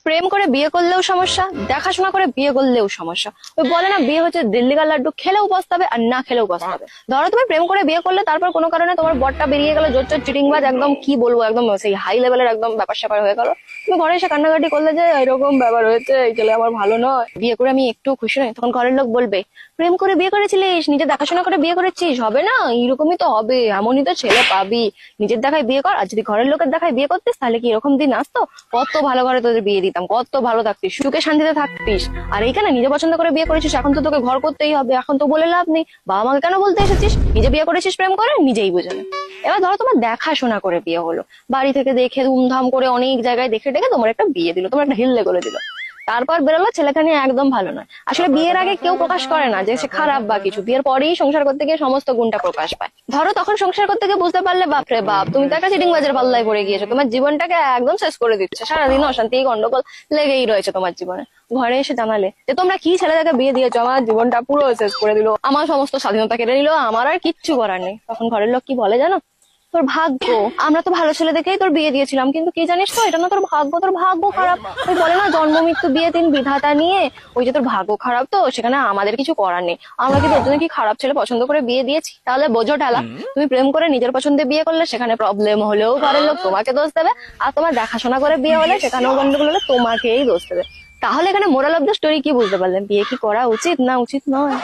প্রেম করে বিয়ে করলেও সমস্যা, দেখাশোনা করে বিয়ে করলেও সমস্যা। ওই বলে না, বিয়ে হচ্ছে দিল্লি কা লাড্ডু, খেলেও পস্তাবে আর না খেলেও পস্তাবে। ধরো তুমি প্রেম করে বিয়ে করলে, তারপর কোনো কারণে তোমার বরটা বেরিয়ে গেল, জোর জোর চিটিংবাজ, একদম কি বলবো, একদম সেই হাই লেভেলের একদম ব্যাপার স্যাপার হয়ে গেল। তুমি ঘরে এসে কান্নাকাটি করলে যে এরকম ব্যাপার হয়েছে, এই ছেলে আমার ভালো নয়, বিয়ে করে আমি একটু খুশি নই, তখন ঘরের লোক বলবে প্রেম করে বিয়ে করেছিলিস, নিজে দেখাশোনা করে বিয়ে করেছিস, হবে না, এরকমই তো হবে, এমনই তো ছেলে পাবি, নিজের দেখায় বিয়ে কর। আর যদি ঘরের লোকের দেখায় বিয়ে করতিস, তাহলে কি এরকম দিন আসতো? কত ভালো ঘরে তোদের বিয়ে দিতাম, কত ভালো থাকতিস, সুখে শান্তিতে থাকতিস। আর এইখানে নিজে পছন্দ করে বিয়ে করেছিস, এখন তো তোকে ঘর করতেই হবে, এখন তো বলে লাভ নেই, বাবা মাকে কেন বলতে এসেছিস? নিজে বিয়ে করেছিস প্রেম করে, নিজেই বুঝে নে। এবার ধরো তোমার দেখাশোনা করে বিয়ে হলো, বাড়ি থেকে দেখে ধুমধাম করে অনেক জায়গায় দেখে ডেকে তোমার একটা বিয়ে দিল, তোমার একটা হিল্লে করে দিল। তারপর বেরোলো ছেলেকে নিয়ে একদম ভালো নয়। আসলে বিয়ের আগে কেউ প্রকাশ করে না যে সে খারাপ বা কিছু, বিয়ের পরেই সংসার করতে গিয়ে সমস্ত গুণটা প্রকাশ পায়। ধরো তখন সংসার করতে গিয়ে বুঝতে পারলে বাপরে বাপ, তুমি তো একটা চিটিংবাজের পাল্লায় পড়ে গিয়েছো, তোমার জীবনটাকে একদম শেষ করে দিচ্ছে, সারাদিন অশান্তি গন্ডগোল লেগেই রয়েছে তোমার জীবনে। ঘরে এসে জানালে যে তোমরা কি ছেলেটাকে বিয়ে দিয়েছো, আমার জীবনটা পুরো শেষ করে দিল, আমার সমস্ত স্বাধীনতা কেড়ে নিল, আমার আর কিচ্ছু করার নেই। তখন ঘরের লোক কি বলে জানো? তোর ভাগ্য, আমরা তো ভালো ছেলে দেখেই তোর বিয়ে দিয়েছিলাম, কিন্তু কি জানিস তো, এটা না তোর ভাগ্য, তোর ভাগ্য খারাপ। ওই বলে না, জন্ম মৃত্যু বিয়ে তিন বিধাতা নিয়ে, ওই যে তোর ভাগ্য খারাপ, তো সেখানে আমাদের কিছু করার নেই, আমরা কি তোর জন্য কি খারাপ ছেলে পছন্দ করে বিয়ে দিয়েছি? তাহলে বোঝো ঢালা, তুমি প্রেম করে নিজের পছন্দে বিয়ে করলে সেখানে প্রবলেম হলেও ঘরের লোক তোমাকে দোষ দেবে, আর তোমার দেখাশোনা করে বিয়ে হলে সেখানেও গন্ডগোল হলে তোমাকেই দোষ দেবে। তাহলে এখানে মোরাল অফ দ্য স্টোরি কি বুঝতে পারলেন? বিয়ে কি করা উচিত না উচিত নয়?